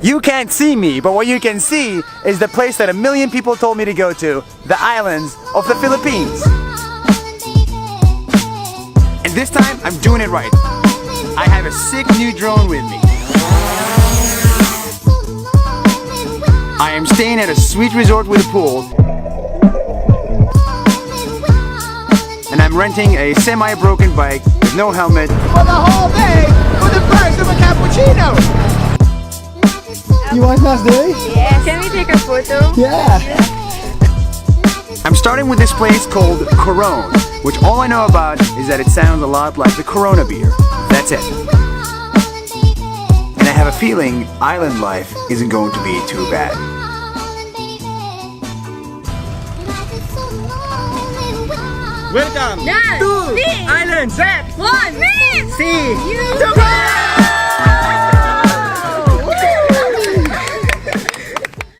You can't see me, but what you can see is the place that 1 million people told me to go to, the islands of the Philippines. And this time, I'm doing it right. I have a sick new drone with me. I am staying at a sweet resort with a pool. And I'm renting a semi-broken bike with no helmet for the whole day for the price of a cappuccino. You want Nas Daily? Yes. Can we take a photo? Yeah. I'm starting with this place called Coron, which all I know about is that it sounds a lot like the Corona beer. That's it. And I have a feeling island life isn't going to be too bad. Welcome Done. to Island Set 1. See You